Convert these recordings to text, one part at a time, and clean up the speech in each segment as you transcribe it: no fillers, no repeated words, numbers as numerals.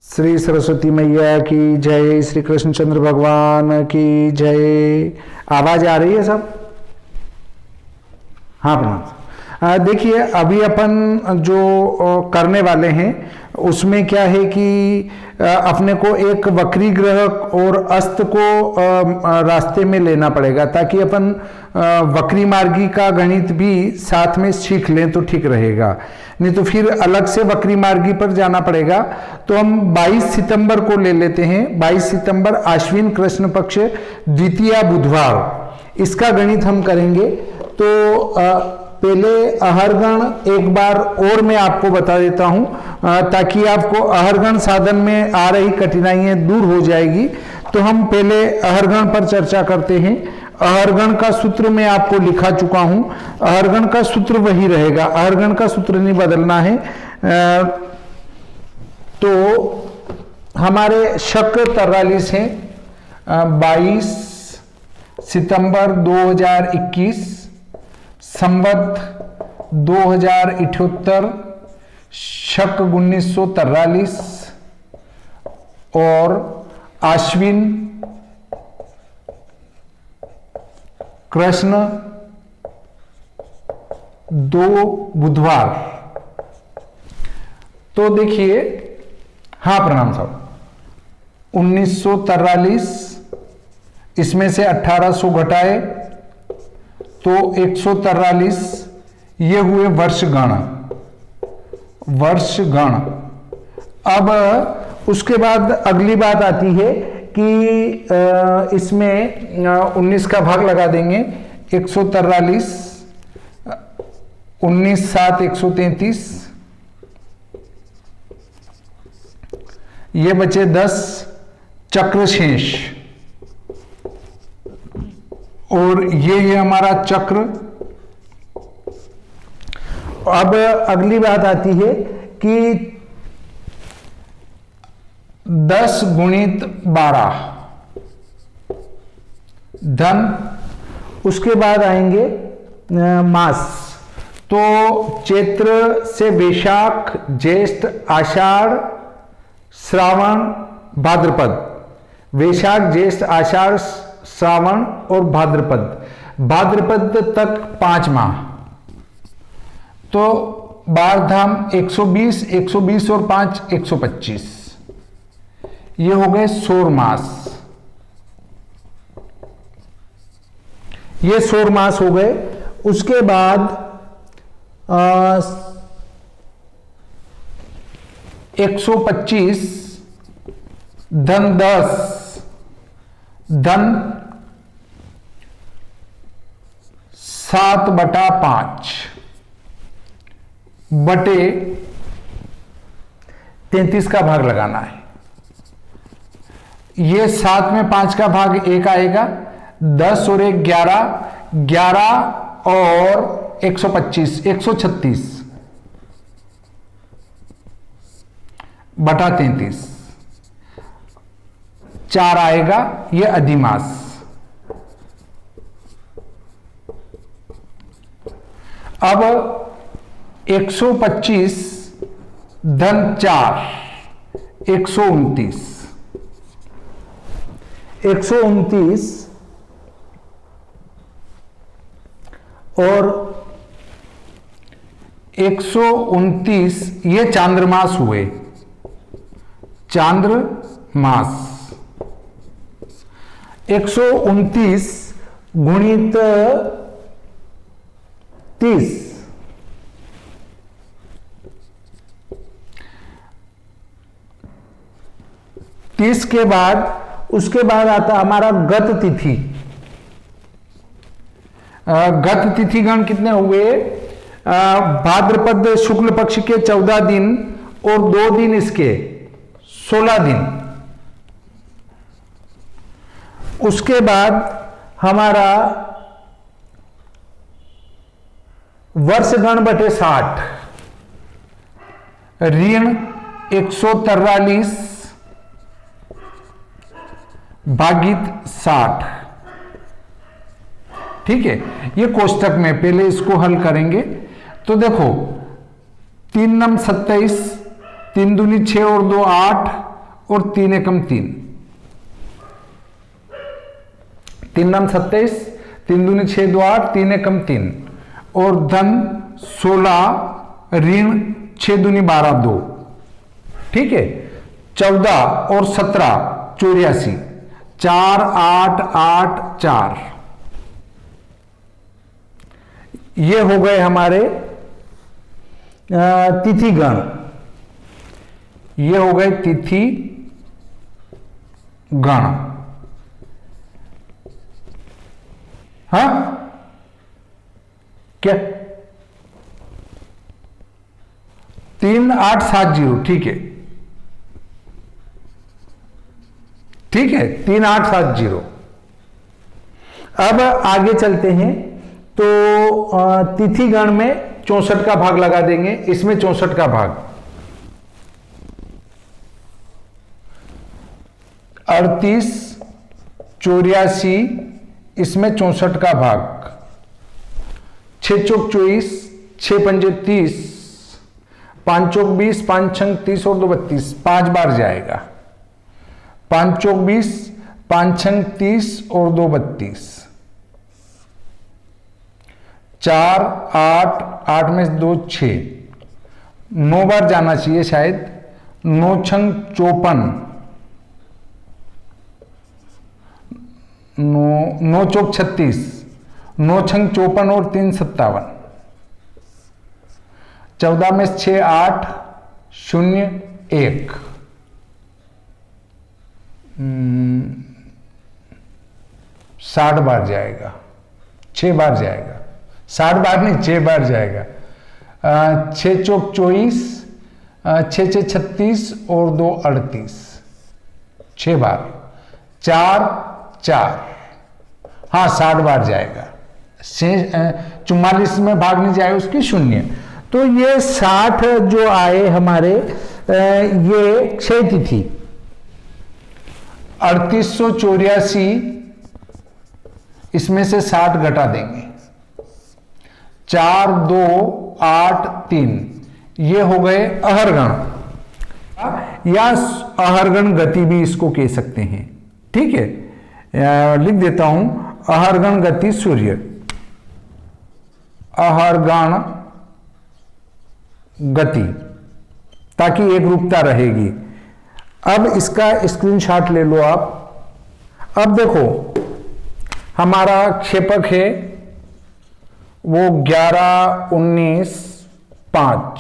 श्री सरस्वती मैया की जय, श्री कृष्णचंद्र भगवान की जय। आवाज आ रही है सब? हाँ प्रणाम। देखिए अभी अपन जो करने वाले हैं उसमें क्या है कि अपने को एक वक्री ग्रह और अस्त को रास्ते में लेना पड़ेगा ताकि अपन वक्री मार्गी का गणित भी साथ में सीख लें तो ठीक रहेगा, नहीं तो फिर अलग से वक्री मार्गी पर जाना पड़ेगा। तो हम 22 सितंबर को ले लेते हैं। 22 सितंबर आश्विन कृष्ण पक्ष द्वितीय बुधवार, इसका गणित हम करेंगे। तो पहले अहरगण एक बार और मैं आपको बता देता हूं ताकि आपको अहरगण साधन में आ रही कठिनाइयां दूर हो जाएगी। तो हम पहले अहरगण पर चर्चा करते हैं। अहरगण का सूत्र मैं आपको लिखा चुका हूं। अहरगण का सूत्र वही रहेगा, अहरगण का सूत्र नहीं बदलना है। तो हमारे शक 43 है। 22 सितंबर 2021 संवत 2078 शक 1943 और आश्विन कृष्ण 2 बुधवार। तो देखिए, हाँ प्रणाम साहब, 1943 इसमें से 1800 घटाए तो 143, ये हुए वर्षगण। वर्षगण। अब उसके बाद अगली बात आती है कि इसमें 19 का भाग लगा देंगे। 143 19 7 133, ये बचे 10 चक्र शेष, और ये है हमारा चक्र। अब अगली बात आती है कि 10 गुणित 12 धन, उसके बाद आएंगे मास। तो चैत्र से वैशाख, ज्येष्ठ, आषाढ़, श्रावण, भाद्रपद। वैशाख, ज्येष्ठ, आषाढ़, श्रावण और भाद्रपद। भाद्रपद तक 5 माह। तो 12 धाम 120, 120 और 5 125, ये हो गए सौर मास। ये सौर मास हो गए। उसके बाद 125 धन 10 धन 7/5 बटे 33 का भाग लगाना है। ये 7 में 5 का भाग 1 आएगा। 10 और 1 11, 11 और 125 136 बटा 33, 4 आएगा। ये अधिमास। अब 125 धन 4 129, 129 और 129, ये चांद्रमास हुए। चांद्रमास 129 गुणित 30, 30 के बाद उसके बाद आता हमारा गत तिथि। गत तिथि गण कितने हुए? भाद्रपद शुक्ल पक्ष के 14 दिन और 2 दिन इसके 16 दिन। उसके बाद हमारा वर्षगण बटे 60, ऋण 143 भागित 60। ठीक है, ये कोष्टक में पहले इसको हल करेंगे। तो देखो 3 नम 27, 3 दूनी 6 और 2 8, और 3 एकम 3, 3 नाम 27, 3 दूनी 6 2 8, 3 एकम 3 और धन 16 ऋण 6 दूनी 12 2, ठीक है। 14 और 17 84, 4 8 8 4, ये हो गए हमारे तिथि गण, ये हो गए तिथि गण। हाँ क्या 3 8 7 0, ठीक है, ठीक है, 3 8 7 0। अब आगे चलते हैं, तो तिथि गण में 64 का भाग लगा देंगे, इसमें 64 का भाग, 38 84, इसमें 64 का भाग, 6 चौक 24, 6 पंजे 30, 5 चौक 20, 5 छंग 30 और 2 32, 5 बार जाएगा। 5 चौक 20, 5 छंग 30 और 2 32, 4 8 8 में 2 6, 9 बार जाना चाहिए शायद। 9 छंग 54, 9 चौक 36, 9 छंग 54 और 3 57, 14 में 6 8 0 1, 60 बार जाएगा, 6 बार जाएगा, 60 बार नहीं 6 बार जाएगा। 6 चौक 24, 6 6 36 और 2 38, 6 बार, 4 4, हाँ 60 बार जाएगा। 44 में भाग नहीं जाएगा उसकी 0। तो ये 60 जो आए हमारे, ये क्षय तिथि। 3884, इसमें से 60 घटा देंगे, 4 2 8 3, ये हो गए अहरगण या अहरगण गति भी इसको कह सकते हैं, ठीक है। लिख देता हूं, अहरगण गति सूर्य, अहरगण गति, ताकि एक रूपता रहेगी। अब इसका स्क्रीनशॉट ले लो आप। अब देखो हमारा क्षेपक है वो 11 19 5,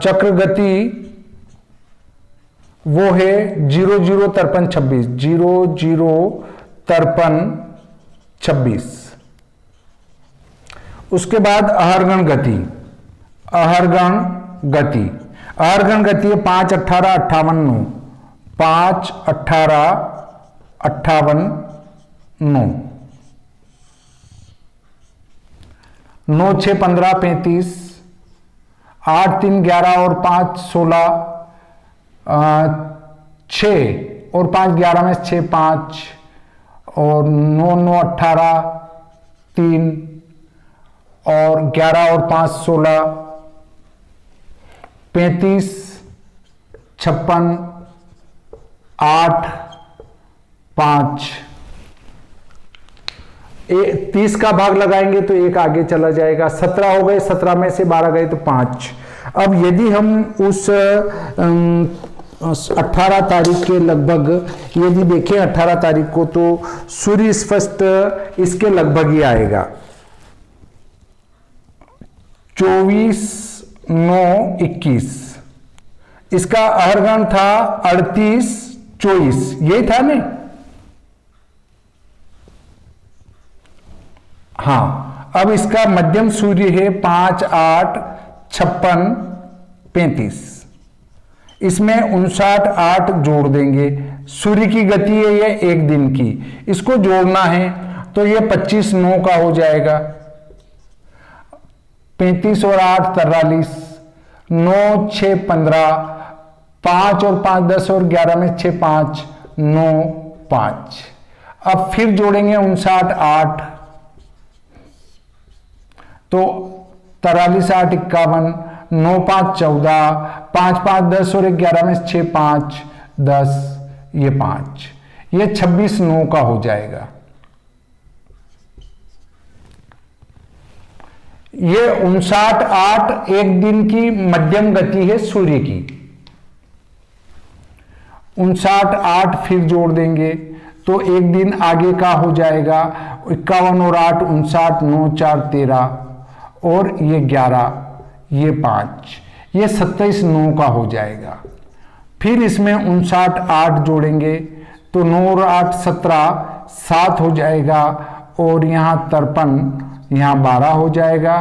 चक्र गति वो है 0 0 53 26, 0 0 53 26। उसके बाद अहरगण गति, अहरगण गति, अहरगण गति है 5 18 58 9, 5 18 58 9, 9 6 15 35, 8 3 11 और 5 16, 6 और 5 11 में 6 5 और 9 9 18 3 और 11 और 5 16, 35 56 8 5, 30 का भाग लगाएंगे तो एक आगे चला जाएगा। 17 हो गए, 17 में से 12 गए तो 5। अब यदि हम उस 18 तारीख के लगभग यदि देखें 18 तारीख को, तो सूर्य स्पष्ट इसके लगभग ही आएगा। 24 9 21, इसका अहरगण था 38 24, यही था नहीं? हाँ, अब इसका मध्यम सूर्य है 5 8 56 35, इसमें 59 8 जोड़ देंगे। सूर्य की गति है ये एक दिन की, इसको जोड़ना है तो ये 25 9 का हो जाएगा। 35 और 8 43, 9 6 15, 5 और 5 10 और 11 में 6 5 9 5। अब फिर जोड़ेंगे 59 8, तो 43 8 51, 9 5 14, 5 5 10 और 11 में 6 5 10, ये 5, ये 26 9 का हो जाएगा। ये 59 8 एक दिन की मध्यम गति है सूर्य की। 59 8 फिर जोड़ देंगे तो एक दिन आगे का हो जाएगा 51 और 8 59, 9 4 13 और ये 11, ये 5, ये 27 9 का हो जाएगा। फिर इसमें 59 8 जोड़ेंगे तो 9 और 8 17, 7 हो जाएगा और यहाँ 53, यहाँ 12 हो जाएगा,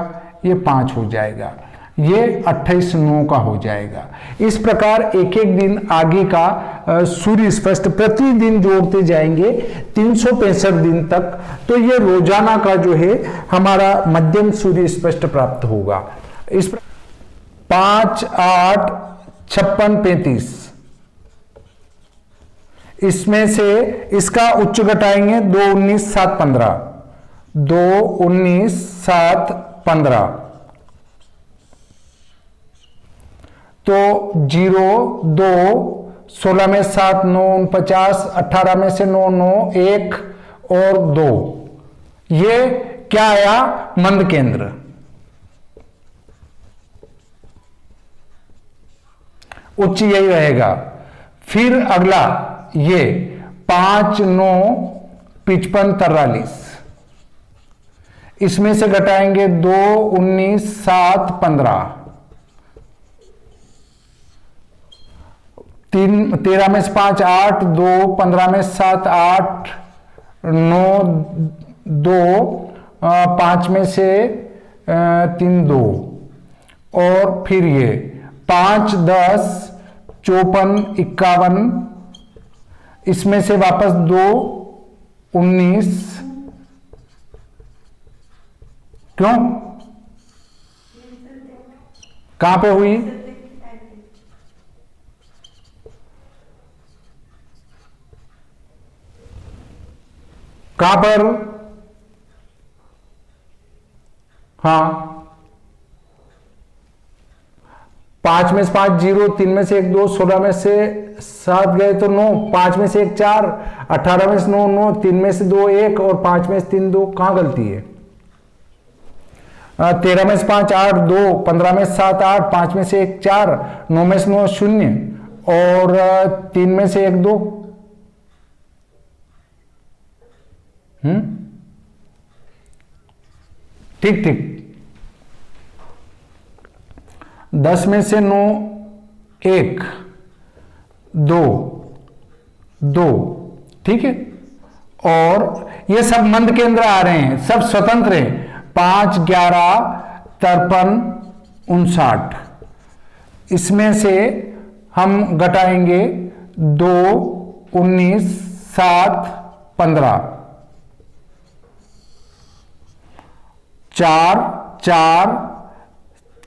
ये 5 हो जाएगा, ये 28 9 का हो जाएगा। इस प्रकार एक एक दिन आगे का सूर्य स्पष्ट प्रतिदिन जोड़ते जाएंगे 365 दिन तक, तो ये रोजाना का जो है हमारा मध्यम सूर्य स्पष्ट प्राप्त होगा। इस 5 8 56 35, इसमें से इसका उच्च घटाएंगे 2 19 7 15, 2 19 7 15, तो 0 2 16 में 7 9 49, 18 में से 9 9 1 और 2, ये क्या आया मंद केंद्र। उच्च यही रहेगा। फिर अगला ये 5 9 55 43, इसमें से घटाएंगे 2 19 7 15, 13 में से 5 8 2, 15 में 7 8 9 2, 5 में से 3 2, और फिर ये 5 10 54 51, इसमें से वापस 2 19, क्यों कहां पे हुई, कहां पर, हाँ 5 में से 5 0, 3 में से 1 2, 16 में से 7 गए तो 9, 5 में से 1 4, 18 में से 9 9, 3 में से 2 1 और 5 में से 3 2, कहां गलती है। 13 में से 5 8 2, 15 में से 7 8, 5 में से 1 4, 9 में से 9 0 और 3 में से 1 2, ठीक ठीक। 10 में से 9 1 2 2, ठीक है। और ये सब मंद केंद्र आ रहे हैं, सब स्वतंत्र हैं। 5 11 53 59, इसमें से हम घटाएंगे 2 19 7 15, 4 4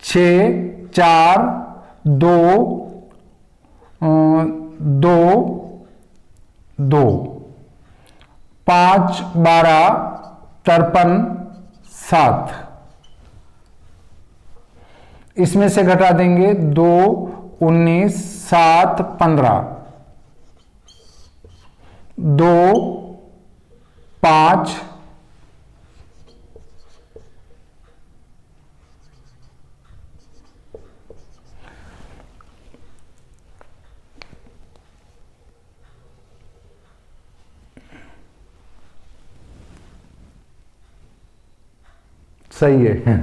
6 4 2 2 2, 5 12 53 7, इसमें से घटा देंगे 2 19 7 15, 2 5 सही है।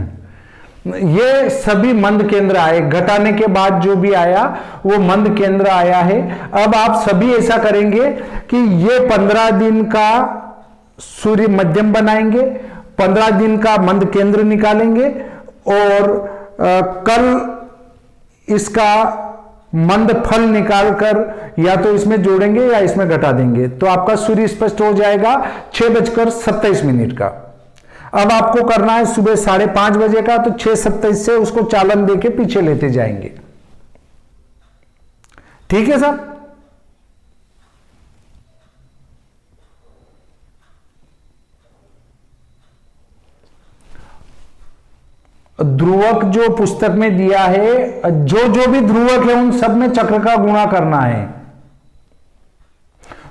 ये सभी मंद केंद्र आए, घटाने के बाद जो भी आया वो मंद केंद्र आया है। अब आप सभी ऐसा करेंगे कि ये 15 दिन का सूर्य मध्यम बनाएंगे, 15 दिन का मंद केंद्र निकालेंगे और कल इसका मंद फल निकालकर या तो इसमें जोड़ेंगे या इसमें घटा देंगे, तो आपका सूर्य स्पष्ट हो जाएगा 6:27 का। अब आपको करना है सुबह 5:30 बजे का, तो 6:27 से उसको चालन देके पीछे लेते जाएंगे, ठीक है साहब। ध्रुवक जो पुस्तक में दिया है, जो जो भी ध्रुवक है उन सब में चक्र का गुणा करना है।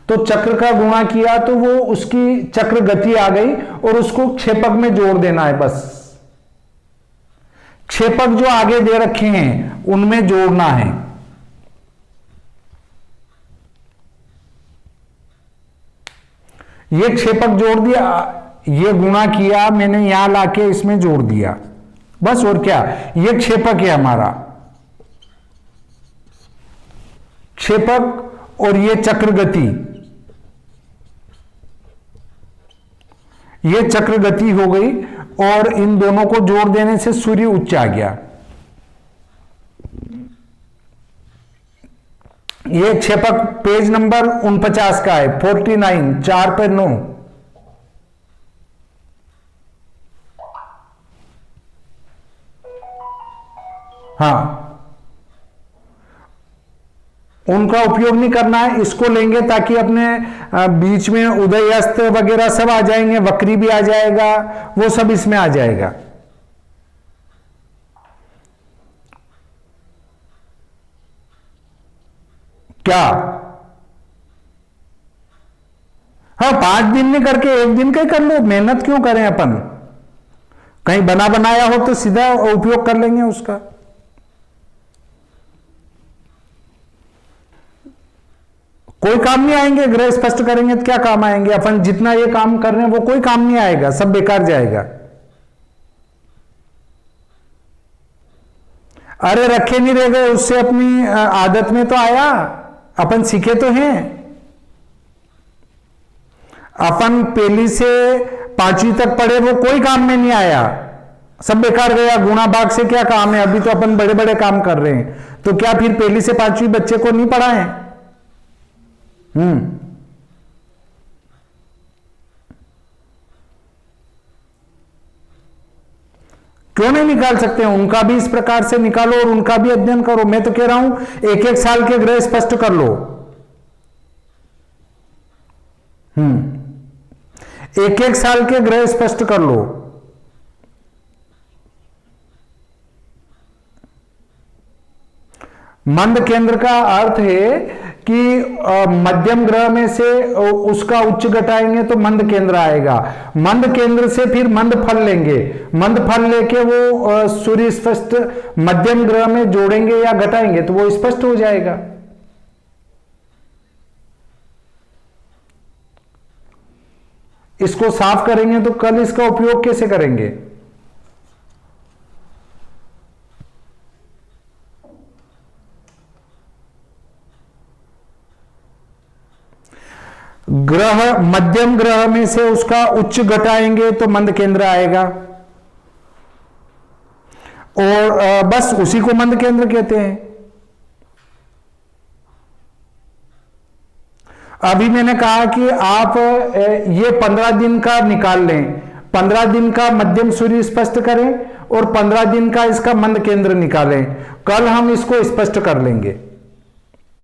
तो चक्र का गुणा किया तो वो उसकी चक्र गति आ गई और उसको क्षेपक में जोड़ देना है। बस क्षेपक जो आगे दे रखे हैं उनमें जोड़ना है। ये क्षेपक जोड़ दिया, ये गुणा किया मैंने, यहां लाके इसमें जोड़ दिया, बस। और क्या, ये क्षेपक है हमारा, क्षेपक, और ये चक्र गति, ये चक्र गति हो गई। और इन दोनों को जोड़ देने से सूर्य उच्च आ गया। ये क्षेपक पेज नंबर 49 का है, 49, 4 पे 9। हाँ, उनका उपयोग नहीं करना है, इसको लेंगे ताकि अपने बीच में उदय अस्त वगैरह सब आ जाएंगे, वक्री भी आ जाएगा, वो सब इसमें आ जाएगा। क्या? हाँ, 5 दिन में करके 1 दिन का ही कर लो, मेहनत क्यों करें अपन। कहीं बना बनाया हो तो सीधा उपयोग कर लेंगे उसका। कोई काम नहीं आएंगे, ग्रह स्पष्ट करेंगे तो क्या काम आएंगे। अपन जितना ये काम कर रहे हैं वो कोई काम नहीं आएगा, सब बेकार जाएगा। अरे रखे नहीं रह गए, उससे अपनी आदत में तो आया, अपन सीखे तो हैं। अपन पहली से 5वीं तक पढ़े, वो कोई काम में नहीं आया, सब बेकार गया। गुणा भाग से क्या काम है, अभी तो अपन बड़े बड़े काम कर रहे हैं, तो क्या फिर पहली से 5वीं बच्चे को नहीं पढ़ाएं? क्यों नहीं निकाल सकते हैं? उनका भी इस प्रकार से निकालो और उनका भी अध्ययन करो। मैं तो कह रहा हूं 1-1 साल के ग्रह स्पष्ट कर लो। 1-1 साल के ग्रह स्पष्ट कर लो। मंद केंद्र का अर्थ है कि मध्यम ग्रह में से उसका उच्च घटाएंगे तो मंद केंद्र आएगा। मंद केंद्र से फिर मंद फल लेंगे, मंद फल लेके वो सूर्य स्पष्ट मध्यम ग्रह में जोड़ेंगे या घटाएंगे तो वो स्पष्ट हो जाएगा। इसको साफ करेंगे तो कल इसका उपयोग कैसे करेंगे? ग्रह मध्यम ग्रह में से उसका उच्च घटाएंगे तो मंद केंद्र आएगा, और बस उसी को मंद केंद्र कहते हैं। अभी मैंने कहा कि आप ये 15 दिन का निकाल लें, 15 दिन का मध्यम सूर्य स्पष्ट करें और 15 दिन का इसका मंद केंद्र निकालें। कल हम इसको स्पष्ट कर लेंगे।